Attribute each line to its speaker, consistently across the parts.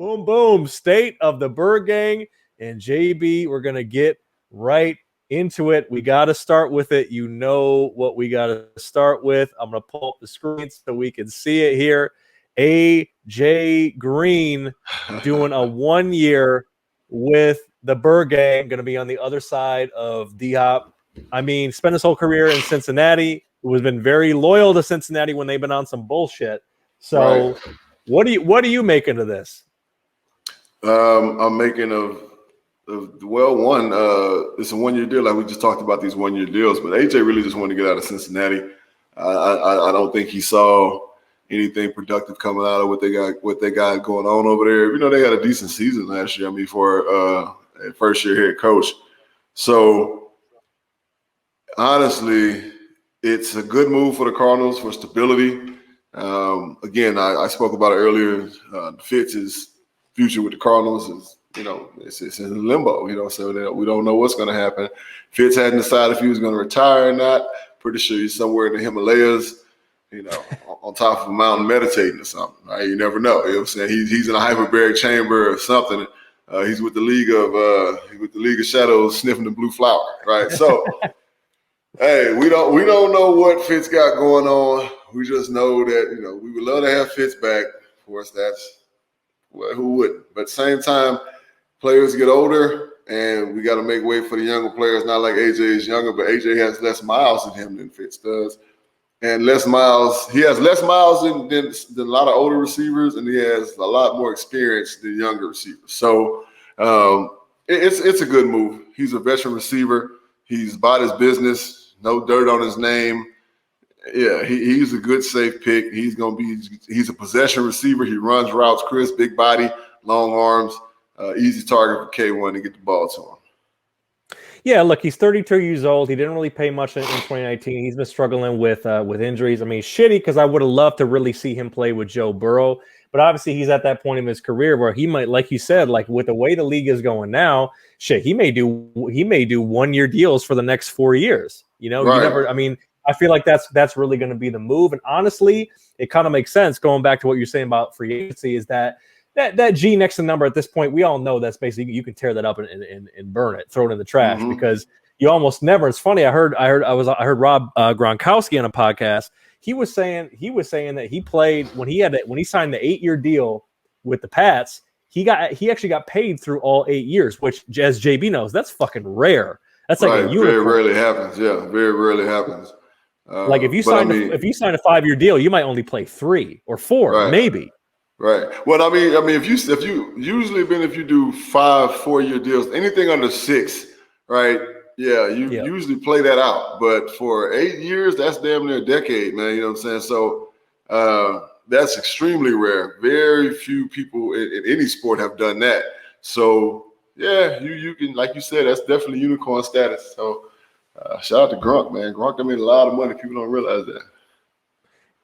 Speaker 1: Boom, boom. State of the Birdgang. And JB, we're going to get right into it. We got to start with it. You know what we got to start with. I'm going to pull up the screen so we can see it here. AJ Green doing a 1 year with the Birdgang, going to be on the other side of D-Hop. I mean, spent his whole career in Cincinnati. Has been very loyal to Cincinnati when they've been on some bullshit. So, right. What are you making of this?
Speaker 2: I'm making of one. It's a 1 year deal. Like we just talked about these 1 year deals, but AJ really just wanted to get out of Cincinnati. I don't think he saw anything productive coming out of what they got going on over there. You know, they had a decent season last year. I mean, for a first year head coach. So honestly, it's a good move for the Cardinals for stability. Again, I spoke about it earlier. Fitz's future with the Cardinals is, you know, it's in limbo, you know, so that we don't know what's going to happen. Fitz hadn't decided if he was going to retire or not. Pretty sure he's somewhere in the Himalayas, you know, on top of a mountain meditating or something. Right? You never know. You know what I'm saying? He's in a hyperbaric chamber or something. He's with the League of Shadows, sniffing the blue flower. Right. So, hey, we don't know what Fitz got going on. We just know that, you know, we would love to have Fitz back. Of course, who wouldn't? But at the same time, players get older, and we got to make way for the younger players. Not like AJ is younger, but AJ has less miles in him than Fitz does. And less miles, he has less miles than a lot of older receivers, and he has a lot more experience than younger receivers. So it's a good move. He's a veteran receiver. He's about his business, no dirt on his name. Yeah, he's a good, safe pick. He's a possession receiver. He runs routes, crisp, big body, long arms, easy target for K1 to get the ball to him.
Speaker 1: Yeah, look, he's 32 years old. He didn't really pay much in 2019. He's been struggling with injuries. I mean, shitty because I would have loved to really see him play with Joe Burrow. But obviously, he's at that point in his career where he might, like you said, like with the way the league is going now, shit, he may do 1 year deals for the next 4 years. You know,
Speaker 2: right.
Speaker 1: I feel like that's really going to be the move. And honestly, it kind of makes sense going back to what you're saying about free agency is that G next to number at this point, we all know that's basically you can tear that up and burn it, throw it in the trash because you almost never. It's funny. I heard Rob Gronkowski on a podcast. He was saying that he played when he signed the 8 year deal with the Pats. He actually got paid through all 8 years, which as JB knows, that's fucking rare. That's like a unicorn.
Speaker 2: Very rarely happens. Yeah, very rarely happens.
Speaker 1: Like if you sign a 5 year deal, you might only play 3 or 4,
Speaker 2: right.
Speaker 1: Maybe.
Speaker 2: Right. Well, I mean, if you do 5 4 year deals, anything under 6, right? Yeah, you usually play that out. But for 8 years, that's damn near a decade, man. You know what I'm saying? So that's extremely rare. Very few people in any sport have done that. So yeah, you can, like you said, that's definitely unicorn status. So shout out to Gronk, man. Gronk made a lot of money. People don't realize that.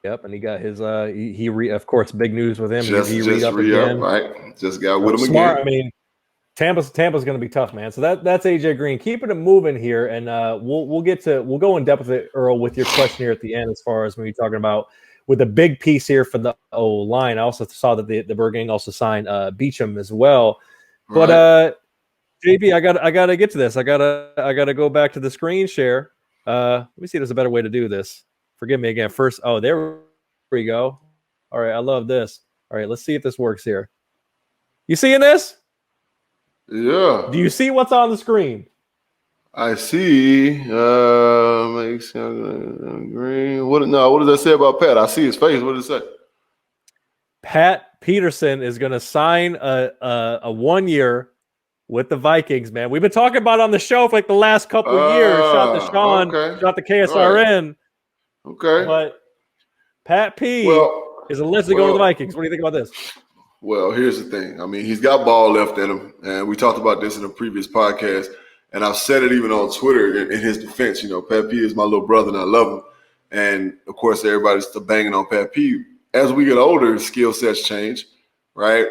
Speaker 1: Yep, and he got his of course, big news with him.
Speaker 2: He re-up again, right? Just got with him
Speaker 1: smart.
Speaker 2: Again.
Speaker 1: I mean, Tampa's going to be tough, man. So that's AJ Green. Keeping it moving here, and we'll go in depth with it, Earl, with your question here at the end as far as when you're talking about with a big piece here for the O-line. I also saw that the Birdgang also signed Beachum as well. But JB, I gotta get to this. I gotta go back to the screen share. Let me see if there's a better way to do this. Forgive me again. First, there we go. All right, I love this. All right, let's see if this works here. You seeing this?
Speaker 2: Yeah.
Speaker 1: Do you see what's on the screen?
Speaker 2: I see. Makes green. What does that say about Pat? I see his face. What does it say?
Speaker 1: Pat Peterson is going to sign a 1 year with the Vikings, man. We've been talking about it on the show for like the last couple of years. Shout to Sean.
Speaker 2: Okay.
Speaker 1: Shout to KSRN.
Speaker 2: Right. Okay.
Speaker 1: But Pat P is allegedly going to the Vikings. What do you think about this?
Speaker 2: Well, here's the thing. I mean, he's got ball left in him, and we talked about this in a previous podcast, and I've said it even on Twitter in his defense. You know, Pat P is my little brother, and I love him. And, of course, everybody's still banging on Pat P. As we get older, skill sets change, right?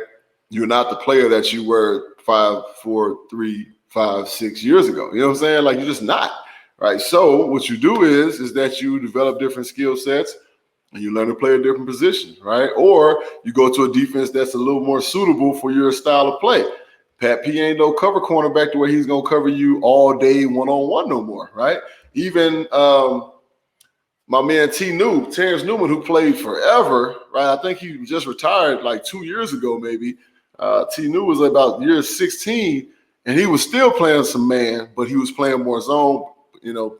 Speaker 2: You're not the player that you were 5, 4, 3, 5, 6 years ago. You know what I'm saying? Like, you're just not. Right. So what you do is that you develop different skill sets and you learn to play a different position, right? Or you go to a defense that's a little more suitable for your style of play. Pat P ain't no cover cornerback to where he's going to cover you all day one-on-one no more, right? Even my man Terrence Newman, who played forever, right? I think he just retired like 2 years ago, maybe. T. New was about year 16, and he was still playing some man, but he was playing more zone,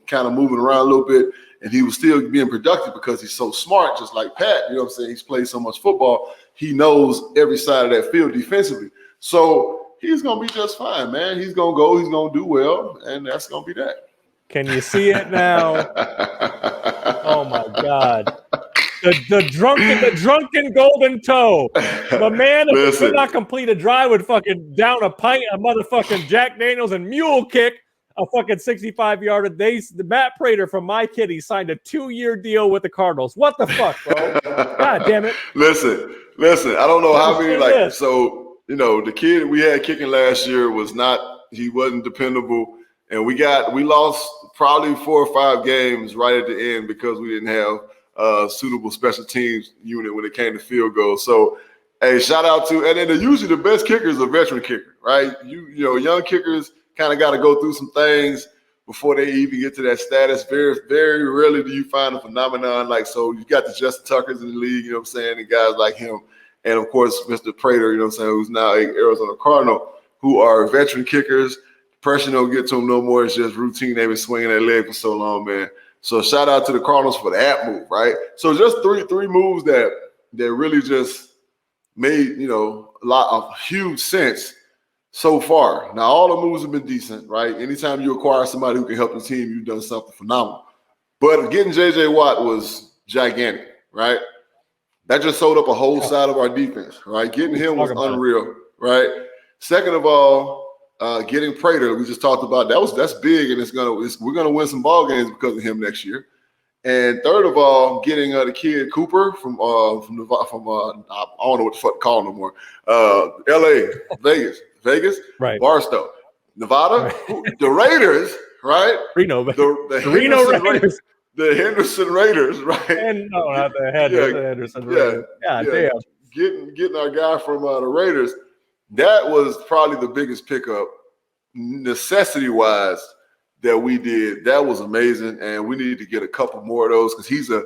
Speaker 2: kind of moving around a little bit, and he was still being productive because he's so smart, just like Pat. You know what I'm saying? He's played so much football. He knows every side of that field defensively. So he's going to be just fine, man. He's going to go. He's going to do well, and that's going to be that.
Speaker 1: Can you see it now? Oh, my God. The drunken golden toe. The man who could not complete a drive would fucking down a pint of motherfucking Jack Daniels and mule kick a fucking 65-yarder. The Matt Prater from my kitty signed a 2-year deal with the Cardinals. What the fuck, bro? God damn it.
Speaker 2: Listen. I don't know how many so the kid we had kicking last year he wasn't dependable, and we lost probably 4 or 5 games right at the end because we didn't have suitable special teams unit when it came to field goals. So, hey, shout out to, and then usually the best kicker is a veteran kicker, right? Young kickers kind of got to go through some things before they even get to that status. Very, very rarely do you find a phenomenon so you got the Justin Tuckers in the league, you know what I'm saying, and guys like him, and of course Mr. Prater, you know what I'm saying, who's now an Arizona Cardinal, who are veteran kickers. Pressure don't get to them no more. It's just routine. They've been swinging that leg for so long, man. So shout out to the Cardinals for that move, right? So just three moves that really just made, a lot of huge sense so far. Now, all the moves have been decent, right? Anytime you acquire somebody who can help the team, you've done something phenomenal. But getting J.J. Watt was gigantic, right? That just sold up a whole side of our defense, right? Getting him was unreal, right? Second of all, getting Prater, we just talked about, that's big, and we're gonna win some ball games because of him next year. And third of all, getting the kid Cooper from I don't know what the fuck to call him no more. L.A., Vegas,
Speaker 1: right?
Speaker 2: Barstow, Nevada, right. The Raiders, right?
Speaker 1: Reno,
Speaker 2: the
Speaker 1: Reno Raiders.
Speaker 2: The Henderson Raiders, right?
Speaker 1: And no, not the Henderson Raiders. Yeah, damn.
Speaker 2: Getting our guy from the Raiders. That was probably the biggest pickup, necessity-wise, that we did. That was amazing, and we need to get a couple more of those because he's a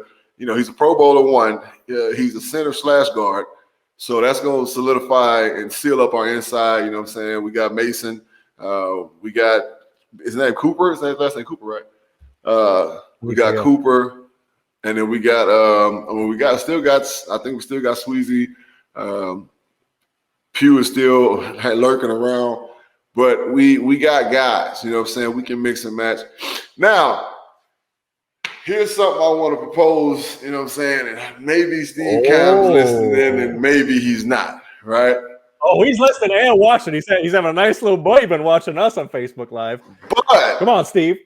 Speaker 2: Pro Bowler one. He's a center/guard, so that's going to solidify and seal up our inside. You know what I'm saying? We got Mason. We got his name Cooper. His last name Cooper, right? We got Cooper, and then we got I think we still got Sweezy. Pugh is still lurking around, but we got guys, you know what I'm saying? We can mix and match. Now, here's something I want to propose, you know what I'm saying? And maybe Steve Camp's listening in and maybe he's not, right?
Speaker 1: Oh, he's listening and watching. He's having a nice little boy been watching us on Facebook Live.
Speaker 2: But
Speaker 1: come on, Steve.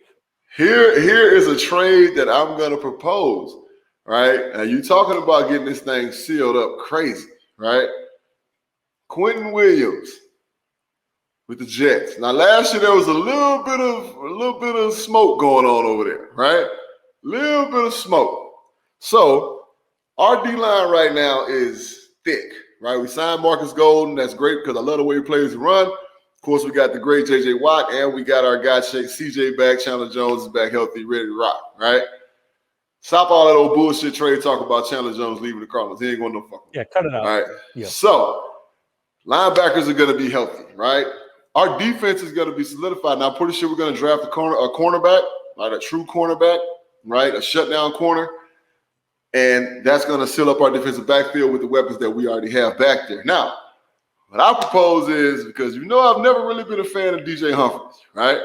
Speaker 2: Here is a trade that I'm going to propose, right? Now, you talking about getting this thing sealed up crazy, right? Quinnen Williams with the Jets. Now, last year there was a little bit of smoke going on over there, right? Little bit of smoke. So our D-line right now is thick, right? We signed Marcus Golden. That's great because I love the way he plays and run. Of course, we got the great J.J. Watt, and we got our guy CJ back. Chandler Jones is back healthy, ready to rock, right? Stop all that old bullshit trade talk about Chandler Jones leaving the Cardinals. He ain't going no fucking.
Speaker 1: Yeah, cut it out.
Speaker 2: All right.
Speaker 1: Yeah.
Speaker 2: So linebackers are going to be healthy, right? Our defense is going to be solidified. Now, I'm pretty sure we're going to draft a cornerback, like a true cornerback, right? A shutdown corner. And that's going to seal up our defensive backfield with the weapons that we already have back there. Now, what I propose is, because I've never really been a fan of DJ Humphries, right?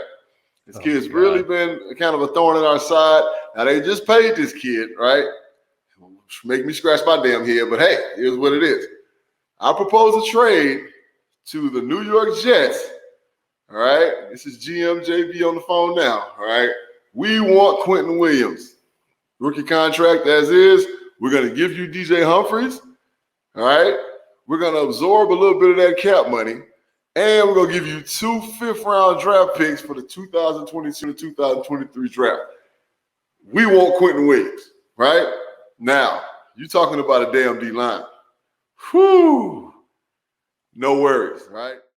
Speaker 2: This kid's really been kind of a thorn in our side. Now, they just paid this kid, right? Make me scratch my damn head, but hey, here's what it is. I propose a trade to the New York Jets, all right? This is GM JB on the phone now, all right? We want Quinnen Williams. Rookie contract as is. We're going to give you DJ Humphries, all right? We're going to absorb a little bit of that cap money, and we're going to give you 2 fifth-round draft picks for the 2022 to 2023 draft. We want Quinnen Williams, right? Now, You talking about a damn D line. Whew. No worries, right?